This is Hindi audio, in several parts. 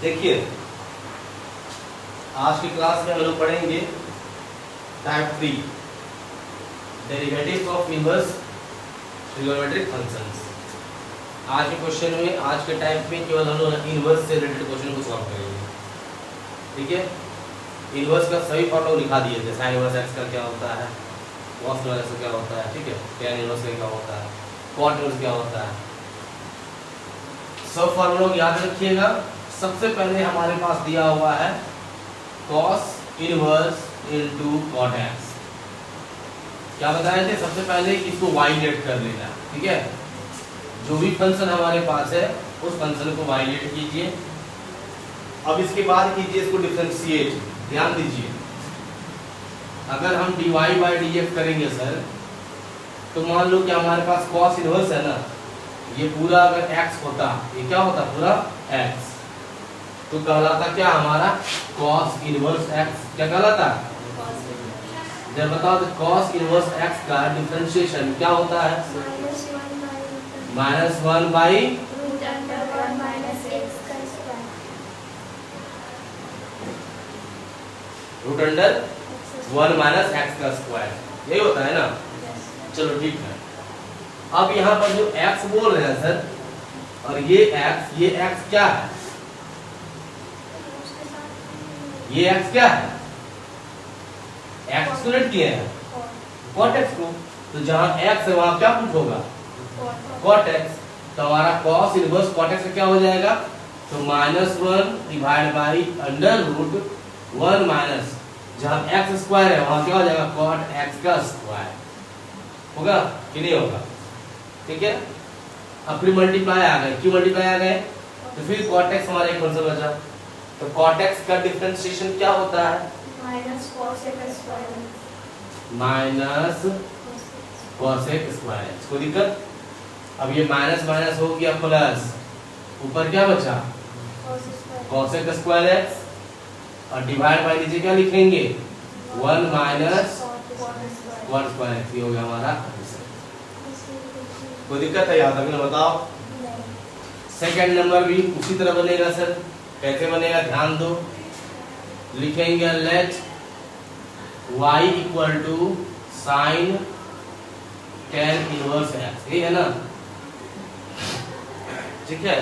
देखिए आज की क्लास में हम लोग पढ़ेंगे type 3 derivatives of inverse trigonometric functions. आज के क्वेश्चन में, आज के टाइप में केवल हम लोग इनवर्स से रिलेटेड क्वेश्चन को सॉल्व करेंगे। ठीक है, इनवर्स का सभी फॉर्मूला लिखा दिए थे। साइन इनवर्स एक्स का क्या होता है, कॉस इनवर्स का क्या होता है, ठीक है, tan इनवर्स का क्या होता है, कॉट इनवर्स क्या होता है, सब फॉर्मूला को याद रखिएगा। सबसे पहले हमारे पास दिया हुआ है cos inverse into cot x। क्या बताए थे सबसे पहले कि इसको वाइलेट कर लेना। ठीक है, जो भी फंक्शन हमारे पास है उस फंक्शन को वाइलेट कीजिए। अब इसके बाद कीजिए इसको डिफरेंशिएट। ध्यान दीजिए, अगर हम dy बाई dx करेंगे सर, तो मान लो कि हमारे पास cos इनवर्स है ना, ये पूरा अगर x होता, ये क्या होता पूरा x, तो कहलाता क्या हमारा cos इनवर्स x। क्या कहलाता? जब बताओ तो cos इनवर्स x का डिफरेंशिएशन क्या होता है? -1 by root under 1 minus x का स्क्वायर, यही होता है ना। चलो ठीक है, अब यहाँ पर जो x बोल रहे हैं सर, और ये x क्या है? ये x क्या है? x को लेट किए हैं cot x को, तो जहां x है वहां क्या पुट होगा? cot x। तो हमारा cos इनवर्स cot x का क्या हो जाएगा? तो -1 divide by under root 1 minus, जहां x स्क्वायर है वहां क्या हो जाएगा? cot x का स्क्वायर होगा कि नहीं होगा? ठीक है, अब फिर मल्टीप्लाई आ गए। क्यों मल्टीप्लाई आ गए? तो फिर cot x हमारा एक फंक्शन बचा, तो cot x का डिफरेंशिएशन क्या होता है? Minus cos x square. इसको दिक्कत? अब ये माइनस माइनस हो गया प्लस, ऊपर क्या बचा? cos x स्क्वायर x, और डिवाइड बाय नीचे क्या लिखेंगे? 1 माइनस cot स्क्वायर x। ये हो गया हमारा आंसर। कोई दिक्कत है? याद रखना, बताओ। सेकंड नंबर भी उसी तरह बनेगा सर। कैसे बनेगा ध्यान दो। लिखेंगे let y equal to sine tan inverse x, ये है ना। ठीक है,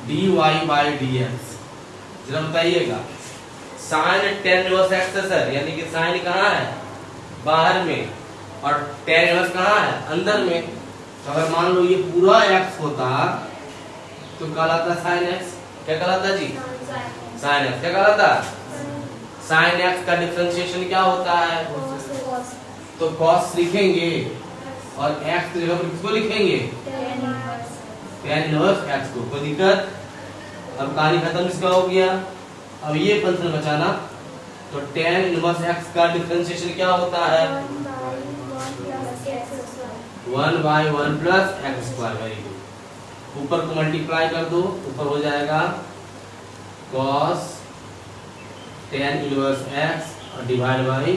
dy बाई dx। जरा बताइएगा, साइन tan इनवर्स x है सर, यानी कि साइन कहाँ है? बाहर में, और tan इनवर्स कहाँ है? अंदर में। तो अगर मान लो ये पूरा x होता तो कहलाता साइन x। क्या कहलाता जी? Sign x। क्या कहलाता? साइन x का डिफरेंशिएशन क्या होता है? तो cos लिखेंगे, और x की जगह पर किसको लिखेंगे? tan इनवर्स x को। कोई दिक्कत? अब कहानी खत्म इसका हो गया। अब ये फंक्शन बचाना, तो tan इनवर्स x का डिफरेंशिएशन क्या होता है? 1 by 1 plus x square. Very good. ऊपर को मल्टीप्लाई कर दो, ऊपर हो जाएगा cos tan इनवर्स x और divide by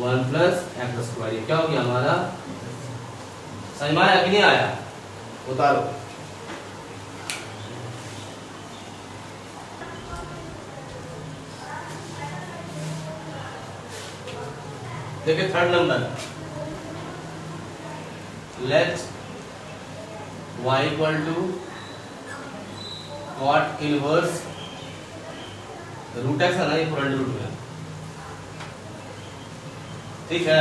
1 plus x square. ये क्या हो गया हमारा? समझ में आया कि नहीं आया? उतारो। देखिए third number, let y equal to cot inverse root x है ना, ये फ्रंट रूट में। ठीक है,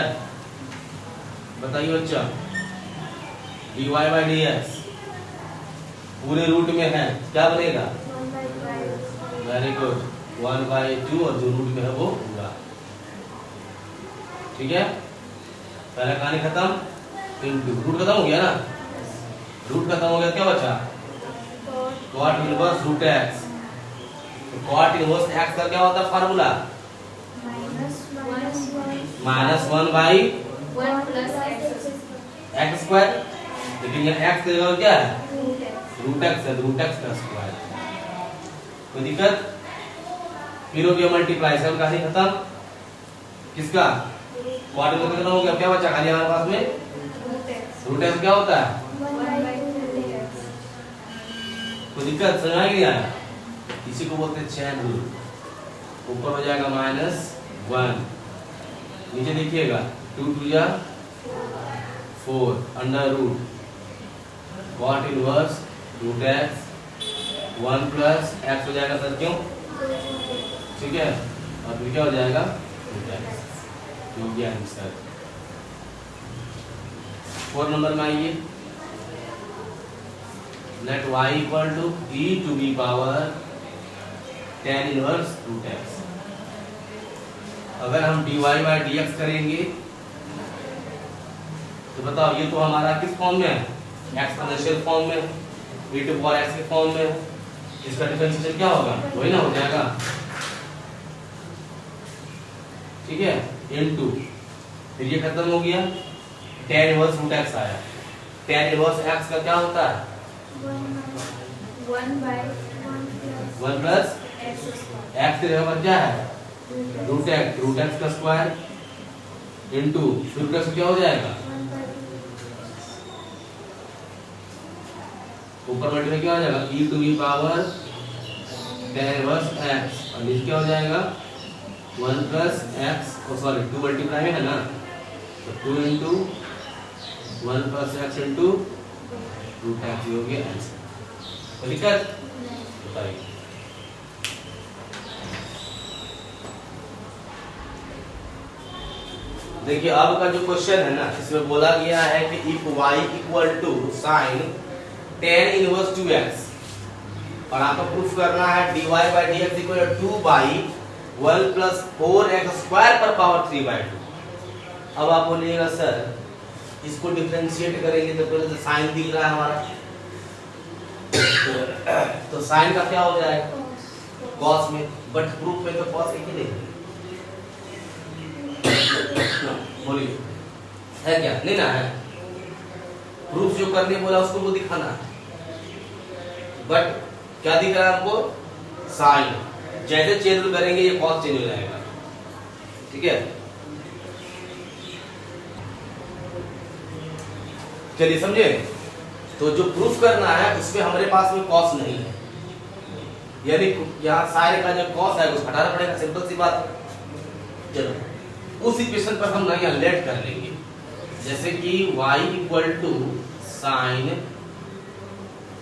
बताइए बच्चा, dy बाई dx पूरे रूट में है, क्या बनेगा? वेरी गुड, 1 बाई 2, और जो रूट में है वो पूरा। ठीक है, पहला कहानी खत्म। इनटू रूट खत्म हो गया ना, रूट खत्म हो गया, क्या बचा? cot inverse root x। तो cot इनवर्स x का क्या होता है formula? -1 by 1 plus x square. लेकिन यहाँ x की जगह क्या है? रूट x है, रूट x का स्क्वायर। कोई दिक्कत? फिर हो गया मल्टीप्लाई, सब कहानी खत्म। किसका? cot इनवर्स खत्म हो गया, क्या बचा खाली हमारे पास में? रूट x क्या होता है? कोई दिक्कत समझ में नहीं आया? इसी को बोलते हैं चैन रूल। ऊपर हो जाएगा -1, नीचे देखिएगा 2 2 जा 4 under root cot inverse root x 1 plus x हो जाएगा सर, क्यों? ठीक है, और फिर क्या हो जाएगा रूट एक्स, जो भी आंसर। 4 नंबर में आइए, let y equal to e to the power tan inverse root x. अगर हम dy बाय dx करेंगे तो बताओ, ये तो हमारा किस फॉर्म में है? एक्सपोनेंशियल फॉर्म में, e टू पावर x के फॉर्म में। इसका डिफरेंशिएशन क्या होगा? वही ना हो जाएगा, ठीक है, इनटू, फिर ये खत्म हो गया, tan इनवर्स रूट x आया। tan इनवर्स x का क्या होता है? 1 प्लस x की जगह पर क्या है? रूट एक्स का स्क्वायर इनटू रूट एक्स क्या हो जाएगा? ऊपर मल्टीप्लाई क्या हो जाएगा? e to the power tan inverse x, और नीचे क्या हो जाएगा? 1 प्लस x, सॉरी 2 मल्टीप्लाई में है ना, तो 2 into 1 plus x into root x, हो गया आंसर। तो दिक्कत बताइए। देखिए अब का जो क्वेश्चन है ना, इसमें बोला गया है कि if y equal to sine tan inverse 2x, और आपको प्रूफ करना है dy by dx equal to 2 by 1 plus 4x square पर पावर 3/2। अब आप बोलिएगा सर इसको डिफरेंशिएट करेंगे तो पहले तो साइन दिख रहा है हमारा, तो साइन का क्या हो जाएगा? कॉस में, बट प्रूफ में तो कॉस एक ही नहीं। बोलिए है क्या? नहीं ना है, प्रूफ जो करने बोला उसको वो दिखाना है, बट क्या दिख रहा है हमको? साइन। जैसे चेंज करेंगे ये कॉस चेंज हो जाएगा, ठीक है। चलिए समझे, तो जो प्रूफ करना है उसमें हमारे पास में कॉस नहीं है, यानी यहाँ साइन का जो कॉस है उसको हटाना पड़ेगा, सिंपल सी बात है। चलो उस इक्वेशन पर हम यहाँ लेट कर लेंगे, जैसे कि y equal to sine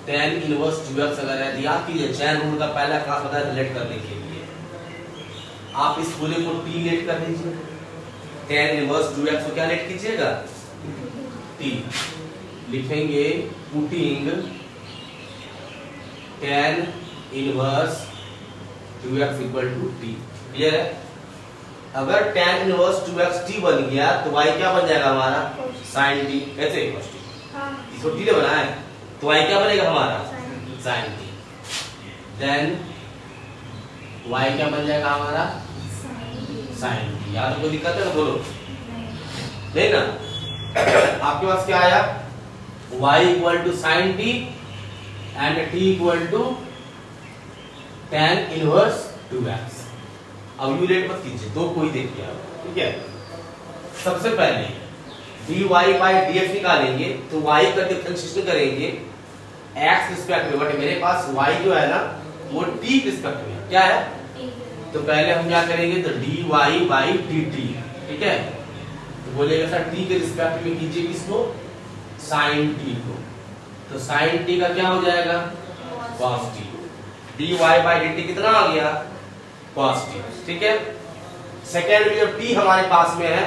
tan inverse 2x अगर है, याद कीजिए चैन रूल का पहला क्लास बताया था लेट करने के लिए। आप इस पूरे को t लेट कर लीजिए, tan इनवर्स 2x को क्या लेट कीजिएगा? t। लिखेंगे putting tan inverse 2x equal to t। Clear है? अगर tan इनवर्स 2x t बन गया तो y क्या बन जाएगा हमारा? sin t। कैसे? इसको t ने बनाया है तो y क्या बनेगा हमारा? sin t। देन y क्या बन जाएगा हमारा? sin t। यार कोई दिक्कत है ना? बोलो नहीं ना? आपके पास क्या आया? y equal to sine t and t equal to tan inverse 2x। अब यू लेट मत कीजिए, दो कोई देखिए आप, ठीक है। सबसे पहले dy बाय dx निकालेंगे तो y का डिफरेंशिएशन करेंगे x रिस्पेक्ट में, बट मेरे पास y जो है ना वो t रिस्पेक्ट में क्या है, तो पहले हम क्या करेंगे? तो dy बाई dt, ठीक है। तो बोलिएगा सर t के रिस्पेक्ट में कीजिए किसको? sin t को, तो sin t का क्या हो जाएगा? cos t। dy by dt कितना आ गया? cos t, ठीक है। सेकेंड में जब t हमारे पास में है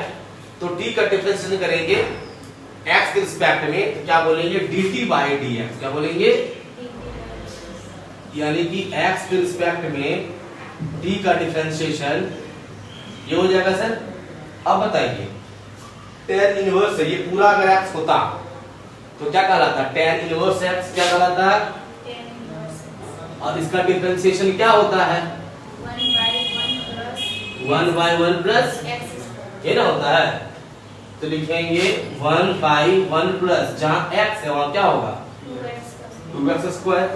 तो t का डिफरेंशिएशन करेंगे x के रिस्पेक्ट में, तो क्या बोलेंगे? dt by dx। क्या बोलेंगे? यानी कि x के रिस्पेक्ट में t का डिफरेंशिएशन ये हो जाएगा सर। अब बताइए tan इनवर्स ये पूरा अगर x होता तो क्या कहलाता? tan इनवर्स x क्या कहलाता? और इसका डिफरेंशिएशन क्या होता है? 1 बाई 1 प्लस ये ना होता है, तो लिखेंगे 1 बाई 1 प्लस, जहां x है वहां क्या होगा? 2x स्क्वायर,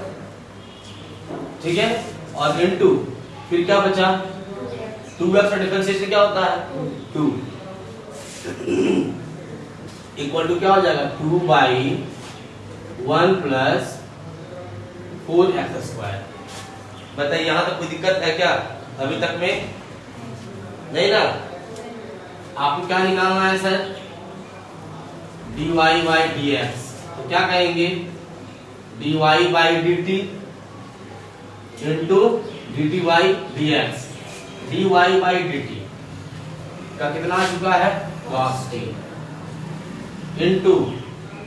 ठीक है। और इनटू फिर क्या बचा? 2x का डिफरेंशिएशन क्या होता है? 2 इक्वल टू क्या हो जाएगा? 2 बाई 1 प्लस 4x²। बताइए यहाँ तक कोई दिक्कत है क्या अभी तक में? नहीं ना। आपको क्या निकालना है सर? dy/dx। तो क्या कहेंगे? dy/dt into dt/dx। dy/dt का कितना आ चुका है? cos t इंटू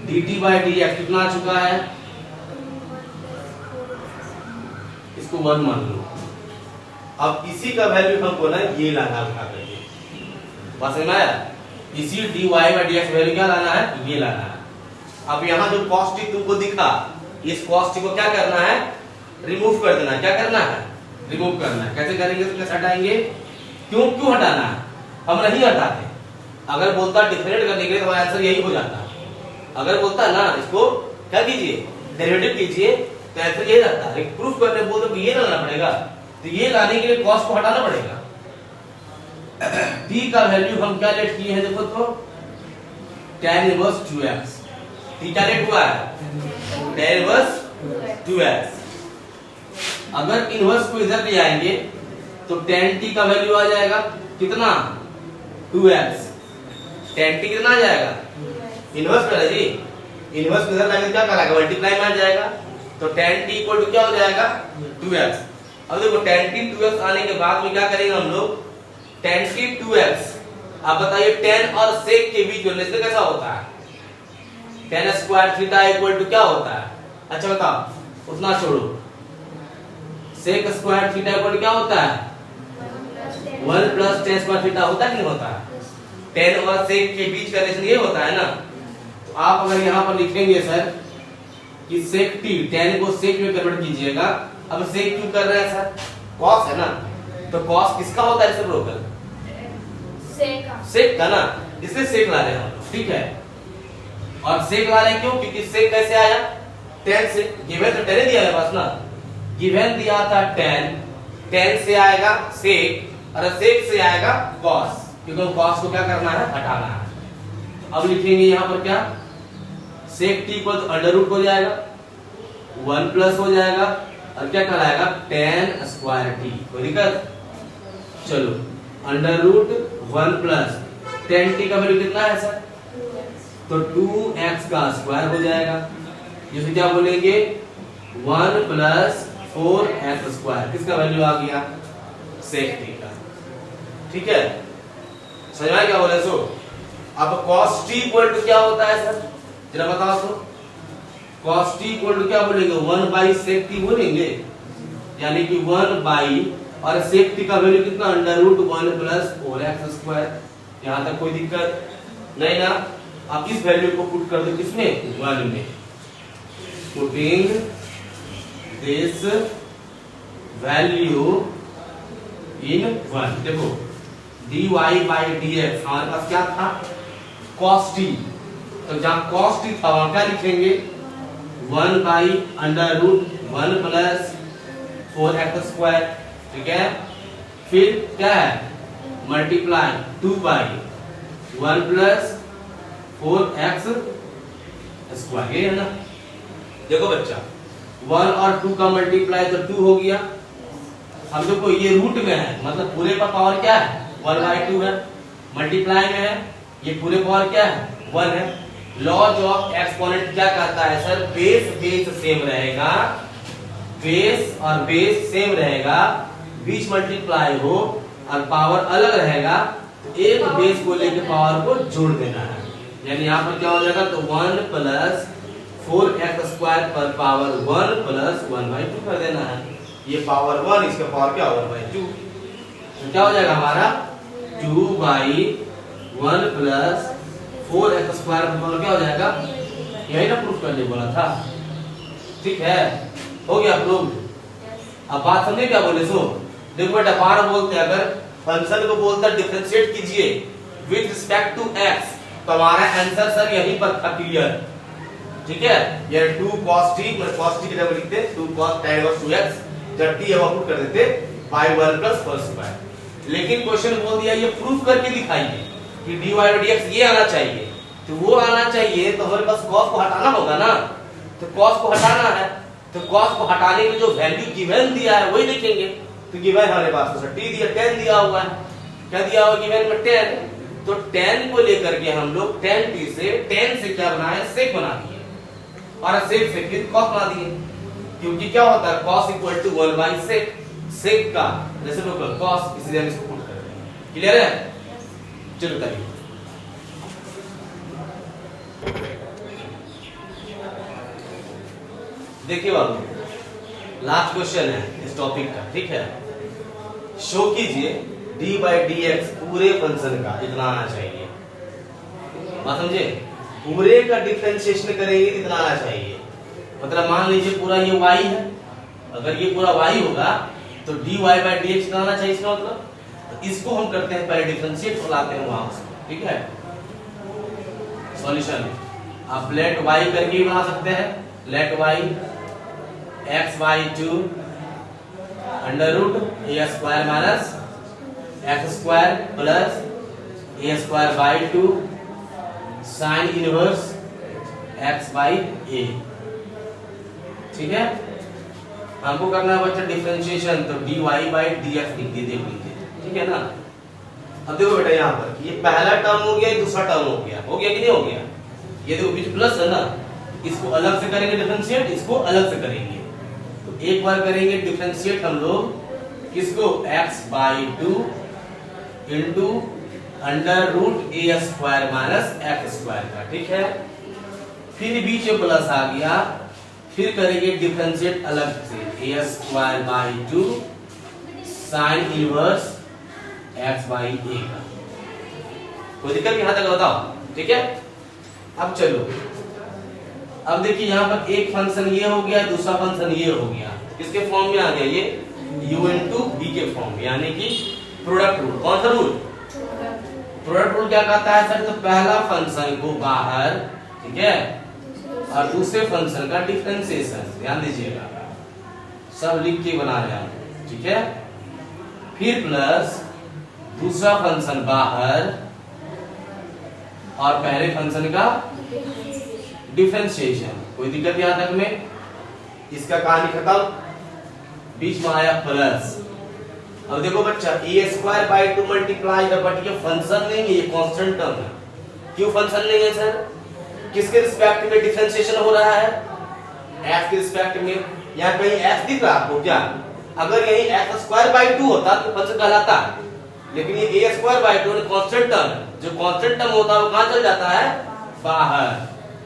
dt/dx कितना आ चुका है? इसको 1 मान लो। अब इसी का वैल्यू हमको ना ये लाना उठा करके, बात समझ में आया? इसी dy/dx वैल्यू क्या लाना है? ये लाना है। अब यहाँ जो cos t तुमको दिखा, इस cos t को क्या करना है? रिमूव कर देना। क्या करना है? रिमूव करना है। कैसे करेंगे? तो कैसे हटाएंगे? क्यों हटाना है? हम नहीं हटाते। अगर बोलता डिफरेंट करने के लिए तो हमारा आंसर यही हो जाता। अगर बोलता ना इसको क्या कीजिए, डेरिवेटिव कीजिए, तो आंसर यही रहता है। लेकिन प्रूफ करने बोलते तो ये लाना पड़ेगा, तो ये लाने के लिए cos को हटाना पड़ेगा। t का वैल्यू हम क्या लेट किए हैं? देखो तो tan इनवर्स 2x। t क्या लेट हुआ है? tan inverse 2x। अगर इनवर्स को इधर ले आएंगे तो tan t का वैल्यू आ जाएगा कितना? 2x। tan t कितना आ जाएगा? इनवर्स कर जी, इनवर्स को इधर लाएंगे क्या कहलाएगा? मल्टीप्लाई में आ जाएगा। तो tan t इक्वल टू क्या हो जाएगा? 2x। अब देखो tan t 2x आने के बाद में क्या करेंगे हम लोग? tan t 2x। अब बताइए tan और sec के बीच रिलेशन कैसा होता है? tan square theta equal to क्या होता है? अच्छा बताओ, उतना छोड़ो। sec स्क्वायर थीटा इक्वल क्या होता है? 1 प्लस tan स्क्वायर थीटा होता है कि नहीं होता है? tan और sec के बीच का रिलेशन ये होता है ना। तो आप अगर यहाँ पर लिखेंगे सर कि sec t, tan को sec में कन्वर्ट कीजिएगा। अब sec क्यों कर रहे हैं सर? cos है ना। तो cos किसका होता है? रेसिप्रोकल sec का ना, इसलिए sec ला रहे हैं हम लोग। ठीक है। और sec ला रहे हैं क्यों? क्योंकि sec कैसे आया? tan से। गिवन तो tan दिया है बस ना, गिवन दिया था tan से आएगा sec और sec से आएगा cos, क्योंकि cos को क्या करना है? हटाना है। अब लिखेंगे यहाँ पर क्या? sec t equal to under root हो जाएगा, 1 प्लस हो जाएगा और क्या कहलाएगा? tan square t। कोई दिक्कत? चलो, under root 1 plus tan t का वैल्यू कितना है सर? तो 2x का स्क्वायर हो जाएगा। जिसे क्या बोलेंगे? 1 प्लस 4x स्क्वायर। किसका वैल्यू आ गया? sec t का। ठीक है, समझ में क्या बोले? सो अब cos t इक्वल टू क्या होता है सर? जरा बताओ तो। cos t इक्वल टू क्या बोलेंगे? 1 बाई sec t बोलेंगे, यानी कि 1 बाई और sec t का वैल्यू कितना? Under root 1 plus 4x square. यहां तक कोई दिक्कत नहीं ना। आप इस वैल्यू को पुट कर दो किसमें? 1 में। Putting this value in 1। देखो dy/dx हमारे पास क्या था? cos t। तो जहां cos t था वहां क्या लिखेंगे? 1 by under root 1 plus 4x square. ठीक है। फिर क्या है? Multiply 2 by 1 plus 4x square. ये है ना। देखो बच्चा, 1 और 2 का मल्टीप्लाई तो 2 हो गया। अब देखो ये रूट में है, मतलब पूरे का पावर क्या है? 1/2 है। मल्टीप्लाई में है, ये पूरे पावर क्या है? 1 है। लॉज ऑफ एक्सपोनेंट क्या कहता है सर? बेस सेम रहेगा, बेस और बेस सेम रहेगा, बीच मल्टीप्लाई हो और पावर अलग रहेगा, तो एक बेस को लेकर पावर को जोड़ देना है। यानी यहाँ पर क्या हो जाएगा? तो 1 प्लस 4x स्क्वायर पर पावर 1 प्लस 1/2 कर देना है। ये पावर 1, इसका पावर क्या? 1/2। तो क्या हो जाएगा हमारा? 2/1 प्लस 4x स्क्वायर पर पावर क्या हो जाएगा? यही ना प्रूफ करने बोला था। ठीक है, हो गया प्रूफ। अब बात समझे क्या बोले? सो देखो बेटा, बार बोलते हैं अगर फंक्शन को बोलता डिफरेंशिएट कीजिए विद रिस्पेक्ट टू x, तो हमारा आंसर सर यहीं पर था क्लियर। ठीक है, ये 2 cos t plus cos t की जगह लिखते 2 cos tan इनवर्स 2x, जब t हम पुट कर देते by 1 प्लस 4 स्क्वायर। लेकिन क्वेश्चन बोल दिया ये प्रूफ करके दिखाइए कि dy/dx ये आना चाहिए। तो वो आना चाहिए तो हमारे पास cos को हटाना होगा ना। तो cos को हटाना है तो cos को हटाने के जो वैल्यू गिवन दिया है वही लिखेंगे। तो गिवन हमारे पास तो t दिया, 10 दिया हुआ है। क्या दिया हुआ गिवन में? 10। तो 10 को लेकर के हम लोग 10t से 10 से क्या बनाए? sec बना दिए, और sec से फिर cos बना दिए, क्योंकि क्या होता है cos equal to 1 by sec, sec का रेसिप्रोकल cos, इसलिए हम इसको पुट कर रहे हैं। क्लियर है? चलो बताइए। देखिए बाबू, लास्ट क्वेश्चन है इस टॉपिक का, ठीक है। शो कीजिए डी बाई डी एक्स पूरे फंक्शन का इतना आना चाहिए। बात समझे? पूरे का डिफरेंशिएशन करेंगे इतना आना चाहिए। मतलब मान लीजिए पूरा ये y है, अगर ये पूरा y होगा तो dy बाई डी एक्स आना चाहिए। इसका मतलब तो इसको हम करते हैं पहले डिफरेंशिएट और लाते हैं वहां से, ठीक है। सॉल्यूशन आप लेट y करके भी बना सकते हैं। Let y x by 2 under root a square minus x square plus a square by 2 sine inverse x by a, ठीक है। हमको करना है बच्चा डिफरेंशिएशन, तो dy बाई dx लिख दिए, देख लीजिए, ठीक है ना। अब देखो बेटा यहाँ पर ये पहला टर्म हो गया, दूसरा टर्म हो गया कि नहीं हो गया? ये देखो बीच प्लस है ना, इसको अलग से करेंगे डिफरेंशिएट, इसको अलग से करेंगे। तो एक बार करेंगे डिफरेंशिएट हम लोग किसको? x by 2 into under root a square minus x square का, ठीक है। फिर बीच में प्लस आ गया, फिर करेंगे डिफरेंशिएट अलग से A square by 2 sine inverse X by A का। कोई दिक्कत यहां तक बताओ, ठीक है। अब चलो, अब देखिए यहाँ पर एक फंक्शन ये हो गया, दूसरा फंक्शन ये हो गया, किसके फॉर्म में आ गया? ये u इंटू बी के फॉर्म में, यानी कि प्रोडक्ट रूल। कौन सा रूल? प्रोडक्ट रूल क्या कहता है सर? तो पहला फंक्शन को बाहर, ठीक है, और दूसरे फंक्शन का डिफरेंशिएशन, ध्यान दीजिएगा, सब लिख के बना रहे हैं, ठीक है। फिर प्लस दूसरा फंक्शन बाहर और पहले फंक्शन का डिफरेंशिएशन। कोई दिक्कत यहां तक में? इसका कहानी खत्म, बीच में आया प्लस। अब देखो बच्चा A square by 2 multiply the, but ये फंक्शन नहीं है, ये कांस्टेंट टर्म है। क्यों फंक्शन नहीं है सर? किसके रिस्पेक्ट में डिफरेंशिएशन हो रहा है? f के रिस्पेक्ट में। यहाँ कहीं f दिख रहा है आपको क्या? अगर यही x स्क्वायर बाई 2 होता तो फंक्शन कहलाता है, लेकिन ये a square by 2 constant term, जो कांस्टेंट टर्म होता है वो कहां चल जाता है? बाहर।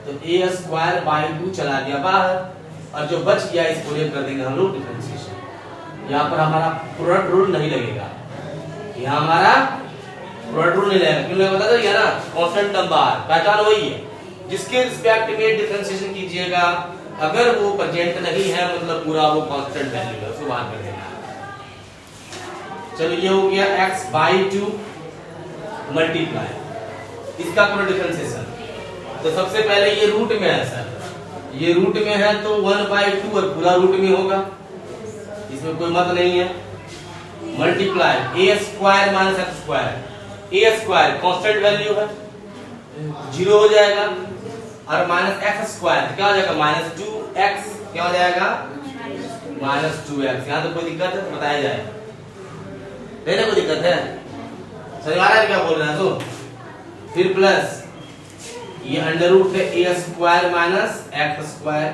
तो a स्क्वायर बाई 2 चला गया बाहर, और जो बच गया इसको ले कर देंगे हम लोग डिफरेंशिएशन। यहाँ पर हमारा प्रोडक्ट रूल नहीं लगेगा, यहाँ हमारा प्रोडक्ट रूल नहीं लगेगा, क्यों नहीं बता दिया ना, कांस्टेंट टर्म बाहर, पहचान वही है। जिसके रिस्पेक्ट में डिफरेंशिएशन कीजिएगा, अगर वो प्रेजेंट नहीं है मतलब पूरा वो कांस्टेंट वैल्यू है, उसको बाहर कर देना। चलो ये हो गया x बाई 2 मल्टीप्लाई, इसका पूरा डिफरेंशिएशन। तो सबसे पहले ये रूट में है सर, ये रूट में है तो 1 बाई 2 और पूरा रूट में होगा, इसमें कोई मत नहीं है। Multiply A square minus x square, a square constant value है, 0 हो जाएगा, और माइनस एक्स स्क्वायर क्या हो जाएगा? माइनस 2x, क्या हो जाएगा? Minus 2x। यहाँ तो कोई दिक्कत है? बताया जाए, नहीं ना कोई दिक्कत है? समझ आ रहा है क्या बोल रहे हैं? तो फिर प्लस ये अंडर रूट है a square minus x square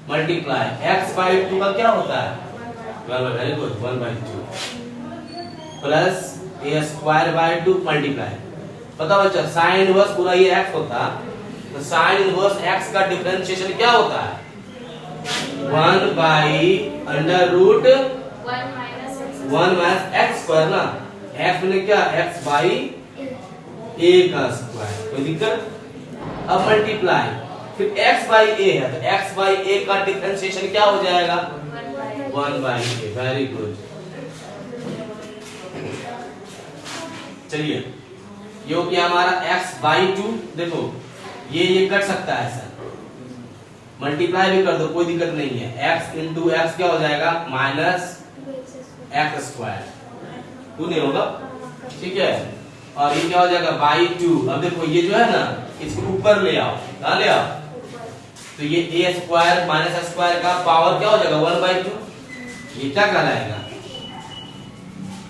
multiply x by 2 का क्या होता है? Very good, 1 by 2 plus a square by 2 multiply. पता बच्चा साइन इनवर्स पूरा ये x होता, तो साइन इनवर्स x का डिफरेंशिएशन क्या होता है? 1 by under root 1 minus x square ना, x मैंने क्या? x बाई a का स्क्वायर। कोई दिक्कत? अब मल्टीप्लाई फिर x बाई a है, तो x बाई a का डिफरेंशिएशन क्या हो जाएगा? 1 बाई a। Very good. चलिए ये हो गया हमारा x बाई 2। देखो ये कट सकता है सर, मल्टीप्लाई भी कर दो, कोई दिक्कत नहीं है। x इंटू एक्स क्या हो जाएगा? माइनस एक्स स्क्वायर, 2 नहीं होगा, ठीक है। और ये क्या हो जाएगा? बाई 2। अब देखो ये जो है ना, इसको ऊपर ले आओ, कहां ले आओ? तो तो ये ए स्क्वायर माइनस एक्स स्क्वायर का पावर क्या हो जाएगा 1/2। ये क्या कहलाएगा,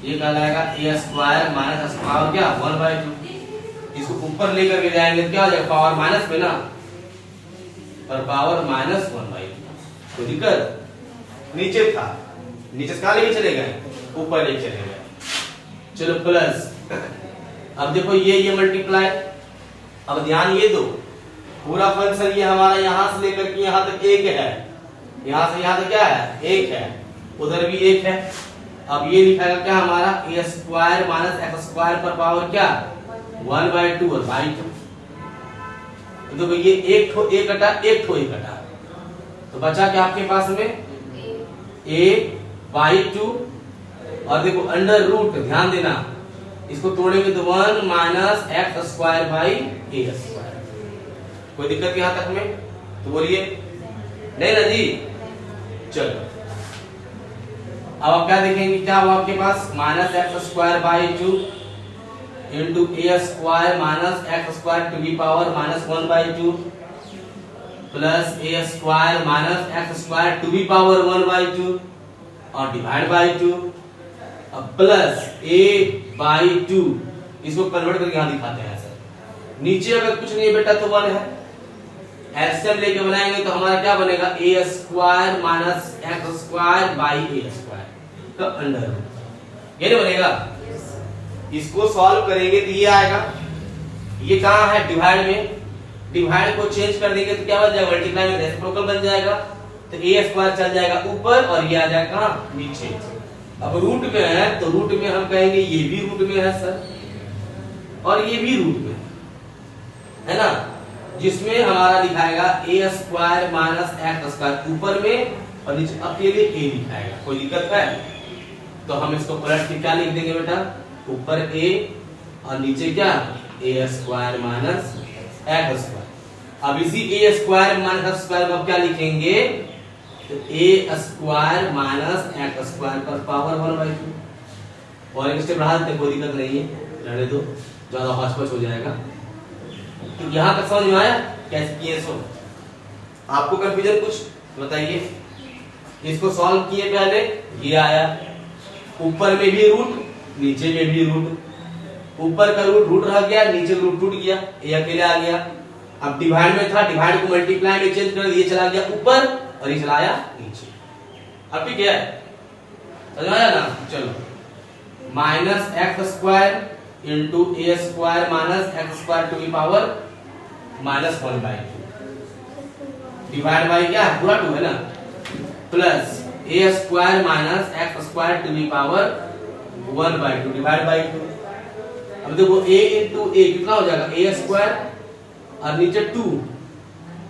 ये कहलाएगा ए स्क्वायर माइनस एक्स पावर क्या 1/2। इसको ऊपर लेकर के जाएंगे तो क्या हो जाएगा, पावर माइनस में ना, और पावर माइनस 1/2। कोई दिक्कत, नीचे था, नीचे से कहां लेके चले गए, ऊपर लेके चले गए। चलो प्लस, अब देखो ये मल्टीप्लाई, अब ध्यान ये दो, पूरा फंक्शन ये हमारा यहां से लेकर के यहां तक एक है, यहां से यहां तक क्या है, एक है, उधर भी एक है। अब ये लिखाएगा क्या हमारा ए स्क्वायर माइनस एक्स स्क्वायर पर पावर क्या 1/2 और बाई 2। तो देखो ये एक ठो एक कटा, एक ठो एक कटा, तो बचा क्या आपके पास में a/2, और देखो अंडर रूट, ध्यान देना इसको तोड़ेंगे तो 1 minus x square by a square. कोई दिक्कत यहां तक में, तो बोलिए नहीं ना जी। चलो अब आप क्या देखेंगे, क्या हुआ आपके पास minus x square by 2 into a square minus x square to the power minus 1/2 plus a square minus x square to the power 1/2 और डिवाइड बाई 2, अब प्लस a/2, इसको कन्वर्ट करके यहां दिखाते हैं सर। नीचे अगर कुछ नहीं बेटा तो 1 है, एलसीएम लेके बनाएंगे तो हमारा क्या बनेगा a square minus x square by a square का अंडर रूट, ये नहीं बनेगा। इसको सॉल्व करेंगे तो ये आएगा, ये कहां है डिवाइड में, डिवाइड को चेंज कर देंगे तो क्या बन जाएगा, मल्टीप्लाई में रेसिप्रोकल बन जाएगा, तो ए स्क्वायर चल जाएगा ऊपर और ये आ जाएगा कहां नीचे। अब रूट में है तो रूट में हम कहेंगे ये भी रूट में है सर, और ये भी रूट में है ना, जिसमें हमारा दिखाएगा ए स्क्वायर माइनस एक्स स्क्वायर ऊपर में और नीचे अकेले ए दिखाएगा। कोई दिक्कत है तो हम इसको पलट के क्या लिख देंगे बेटा, ऊपर ए और नीचे क्या ए स्क्वायर माइनस एक्स स्क्वायर। अब इसी ए स्क्वायर माइनस एक्स स्क्वायर को क्या लिखेंगे, तो ए स्क्वायर माइनस एक्स स्क्वायर पर पावर 1/2। और एक स्टेप बढ़ा देते, कोई दिक्कत नहीं है, रहने दो, ज्यादा हौच-पौच हो जाएगा। तो यहां तक समझ में आया कैसे किए, सो आपको कंफ्यूजन कुछ बताइए। इसको सॉल्व किए पहले, ये आया, ऊपर में भी रूट नीचे में भी रूट, ऊपर का रूट रह गया, नीचे रूट टूट गया, ये अकेले आ गया। अब डिवाइड में था, डिवाइड को मल्टीप्लाई में चेंज कर दिया, चला गया ऊपर और ये चला आया नीचे। अब ठीक है, समझ आया ना। चलो minus x square into a square minus x square to की पावर माइनस 1/2 डिवाइड बाई क्या पूरा 2 है ना, plus a square minus x square to की पावर 1/2 डिवाइड बाई 2। अब देखो a इंटू ए कितना हो जाएगा ए स्क्वायर और नीचे 2।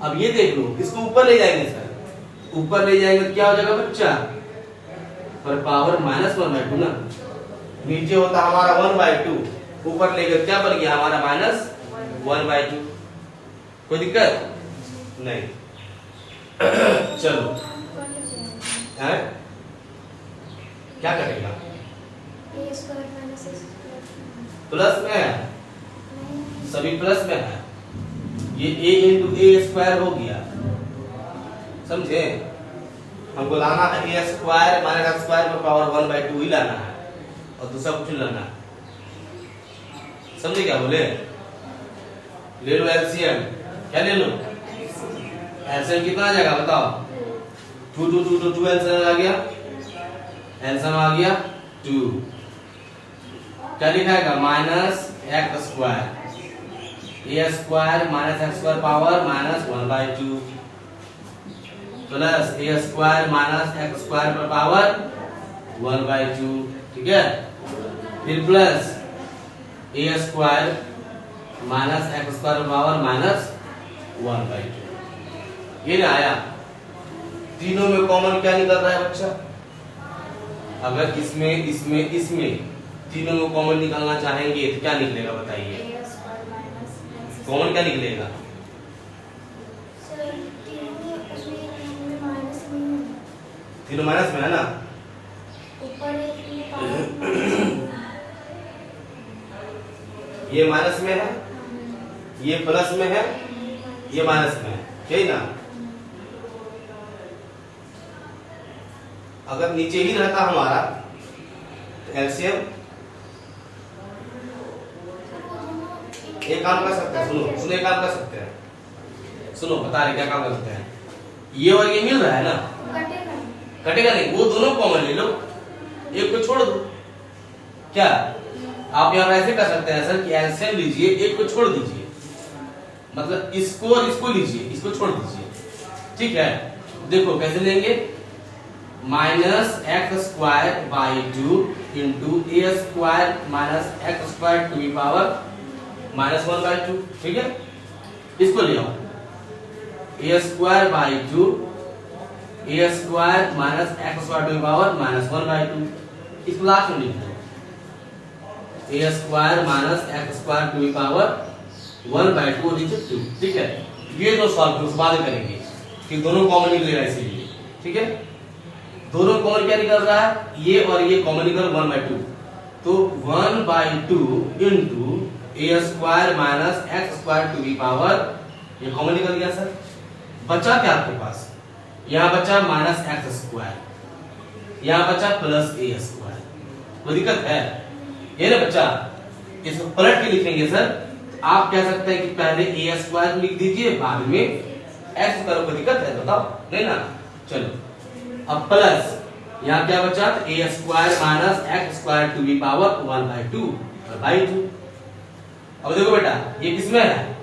अब ये देख लो, इसको ऊपर ले जाएंगे सर, ऊपर ले जाएंगे तो क्या हो जाएगा बच्चा, पर पावर माइनस 1/2 ना, नीचे होता हमारा 1/2, ऊपर लेकर क्या बन गया हमारा माइनस 1/2। कोई दिक्कत नहीं। चलो है क्या करेगा, प्लस में है, सभी प्लस में है, ये a इंटू ए स्क्वायर हो गया, समझे। हमको लाना है a square minus x square पर पावर 1/2 ही लाना है, और दूसरा कुछ लाना है, समझे क्या बोले। ले लो एलसीएम, क्या ले लो, एलसीएम कितना आ जाएगा बताओ, 2 एलसीएम आ गया, एलसीएम आ गया 2, क्या लिखाएगा minus x square a square minus x square power minus 1/2 plus a square minus x square पर पावर 1/2, ठीक है। फिर plus a square minus x square पर पावर माइनस 1/2। ये ना आया, तीनों में कॉमन क्या निकल रहा है बच्चा, अगर इसमें इसमें इसमें तीनों में कॉमन निकालना चाहेंगे तो क्या निकलेगा बताइए, कॉमन क्या निकलेगा, तीनों माइनस में है ना, ये माइनस में है, ये प्लस में है, ये माइनस में है, यही ना। अगर नीचे ही रहता हमारा तो एलसीएम एक काम कर सकते हैं, सुनो सुनो एक काम कर सकते हैं, सुनो बता रहे क्या काम कर सकते हैं। ये और ये मिल रहा है ना, कटेगा नहीं, वो दोनों कॉमन ले लो, एक को छोड़ दो। क्या आप यहाँ ऐसे कर सकते हैं सर कि एलसीएम लीजिए, एक को छोड़ दीजिए, मतलब इसको और इसको लीजिए, इसको छोड़ दीजिए, ठीक है। देखो कैसे लेंगे, minus x square by 2 into a square minus x square to the power -1/2, ठीक है। इसको ले आओ, a square by 2 a square minus x square to the power -1/2, इसको लास्ट में लिख दो, a square minus x square to the power 1/2 नीचे 2, ठीक है। ये दो सॉल्व करो, बाद में करेंगे कि दोनों कॉमन निकलेगा इसीलिए, ठीक है। दोनों कॉमन क्या निकल रहा है, ये और ये कॉमन निकल 1/2, तो 1/2 into a square minus x square to the power, ये कॉमन निकल गया सर। बचा क्या आपके पास, यहाँ बचा माइनस एक्स स्क्वायर, यहाँ बचा प्लस ए स्क्वायर, कोई दिक्कत है ये ना बच्चा, इसको पलट के लिखेंगे सर। आप कह सकते हैं कि पहले ए स्क्वायर लिख दीजिए, बाद में एक्स स्क्वायर, कोई दिक्कत है बताओ, नहीं ना। चलो अब प्लस यहाँ क्या बचा, a square minus x square to the power 1/2/2। अब देखो बेटा ये किसमें है,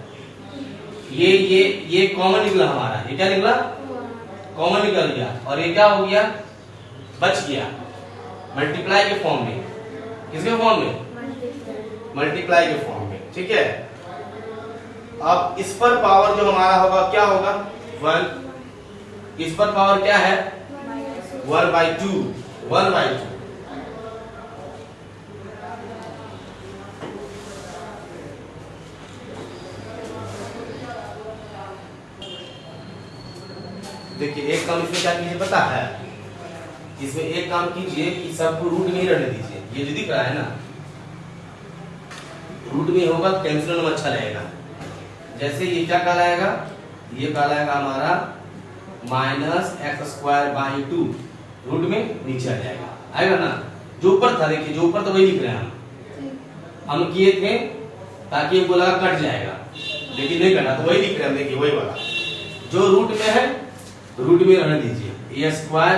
ये कॉमन निकला हमारा, ये क्या निकला, कॉमन निकल गया, और ये क्या हो गया, बच गया मल्टीप्लाई के फॉर्म में, किसके फॉर्म में, मल्टीप्लाई के फॉर्म में, ठीक है। अब इस पर पावर जो हमारा होगा क्या होगा 1, इस पर पावर क्या है 1/2, 1/2। देखिए एक काम इसमें क्या कीजिए पता है, इसमें एक काम कीजिए कि सबको रूट में ही रहने दीजिए, ये जो दिख रहा है ना रूट में होगा, कैंसिल होना अच्छा रहेगा। जैसे ये क्या कहलाएगा, ये कहलाएगा हमारा माइनस एक्स स्क्वायर बाई 2, रूट में नीचे आ जाएगा, आएगा ना। जो ऊपर था देखिए, जो ऊपर तो वही लिख रहे हैं हम किए थे ताकि हमको लगा कट जाएगा, लेकिन नहीं कटा, तो वही लिख रहे हैं, देखिए वही वाला जो रूट में है, रूट में रहने दीजिए, ए स्क्वायर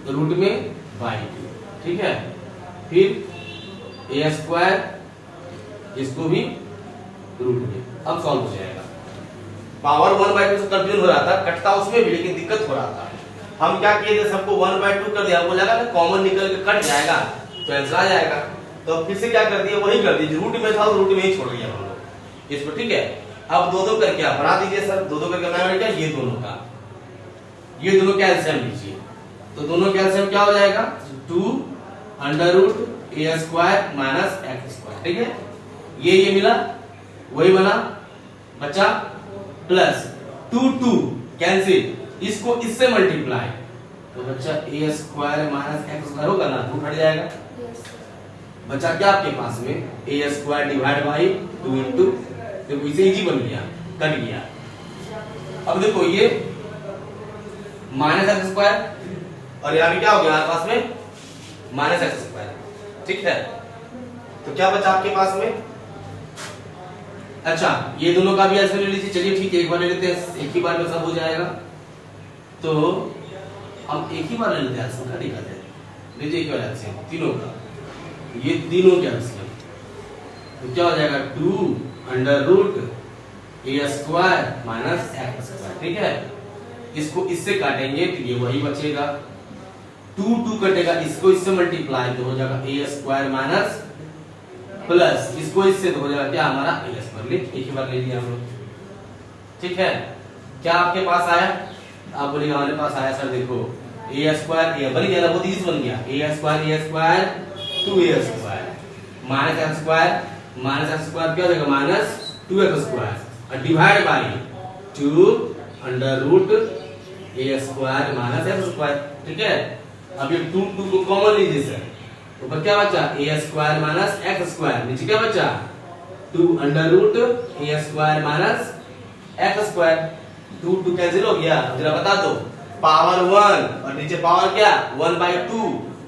रूट में बाई 2, ठीक है। फिर ए स्क्वायर, इसको भी रूट में, अब सॉल्व हो जाएगा। पावर 1/2 से कंफ्यूजन हो रहा था, कटता उसमें भी लेकिन दिक्कत हो रहा था। हम क्या किए थे, सबको 1/2 कर दिया, हमको लगा ना कॉमन निकल के कट जाएगा तो आंसर आ जाएगा, तो फिर से क्या कर दिया, वही कर दिया, रूट में था रूट में ही छोड़ दिया हम लोग इसको, ठीक है। अब दो दो करके आप बढ़ा दीजिए सर, दो दो करके बनाना क्या, ये दोनों का, ये दोनों का एलसीएम लीजिए, तो दोनों का एलसीएम क्या हो जाएगा 2 under root a square minus x square, ठीक है। ये मिला, वही बना, बचा प्लस 2 कैंसिल, इसको इससे मल्टीप्लाई, तो बच्चा A square minus x square होगा ना, रूट हट जाएगा, बचा क्या आपके पास में ए स्क्वायर डिवाइड बाई 2 इंटू, देखो इसे इजी बन गया, कट गया। अब देखो ये माइनस एक्स स्क्वायर और यहाँ भी क्या हो गया हमारे पास में माइनस एक्स स्क्वायर, ठीक है। तो क्या बचा आपके पास में, अच्छा ये दोनों का भी ऐसे ले लीजिए, चलिए ठीक है एक बार ले लेते हैं, एक ही बार में सब हो जाएगा, तो हम एक ही बार ले लेते हैं, ऐसा दिक्कत है, लीजिए एक बार ऐसे तीनों का, ये तीनों क्या है, तो क्या हो जाएगा 2 under root a square minus x square, ठीक है। इसको इससे काटेंगे तो ये वही बचेगा, 2 कटेगा, इसको इससे मल्टीप्लाई तो हो जाएगा ए स्क्वायर माइनस प्लस इसको इससे तो हो जाएगा क्या हमारा ए स्क्वायर, एक ही बार ले लिया हम लोग, ठीक है। क्या आपके पास आया, आप बोलिए हमारे पास आया सर, देखो ए स्क्वायर, ए बन गया ना, वो 30 बन गया, a square 2a square minus x square क्या हो जाएगा माइनस 2x स्क्वायर और divide by 2 under root a square minus x square, ठीक है। अब ये 2 को कॉमन लीजिए सर, ऊपर क्या बचा a square minus x square, नीचे क्या बचा 2 under root a square minus x square, 2 cancel हो गया, जरा बता दो पावर 1 और नीचे पावर क्या 1/2,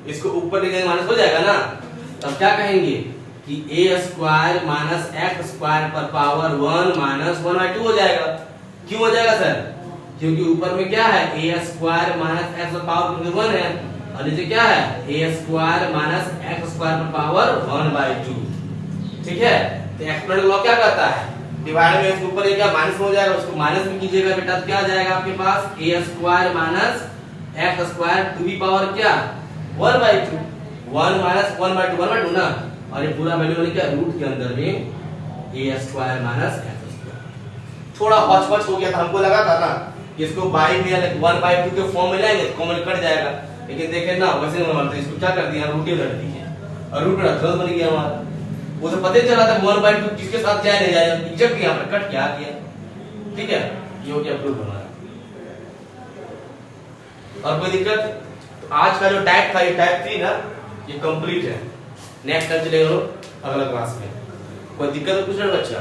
इसको ऊपर लेके माइनस हो जाएगा ना। तब क्या कहेंगे कि a square minus x square पर पावर 1 माइनस 1/2 हो जाएगा। क्यों हो जाएगा सर? क्योंकि ऊपर में क्या है a स्क्वायर माइनस एक्स पर पावर 1 है और नीचे क्या है a square minus x square पर पावर 1/2। ठीक है, तो एक्सपोनेंशियल लॉ क्या कहता है, डिवाइड में इसके ऊपर ये क्या माइनस हो जाएगा, उसको माइनस में कीजिएगा बेटा, तो क्या आ जाएगा आपके पास a square minus x square to the power क्या 1/2, 1 माइनस 1/2 ना, और ये पूरा वैल्यू क्या रूट के अंदर में a square minus x square. थोड़ा हौच-पौच हो गया था, हमको लगा था ना कि इसको बाई में 1/2 के फॉर्म में लाएंगे तो कॉमन कट जाएगा, लेकिन देखें ना वैसे नहीं बनता, इसको क्या कर दिया रूट ही रख दिए और रूट रखल बन गया हमारा। वो तो पता ही चला था 1/2 किसके साथ जाए नहीं जाए, एग्जैक्ट यहां पर कट क्या किया। ठीक है, ये हो गया प्रूफ हमारा। और कोई दिक्कत? तो आज का जो टाइप था ये टाइप 3 ना, ये कंप्लीट है। नेक्स्ट टाइम चलेगा अगला क्लास में। कोई दिक्कत है कुछ बच्चा?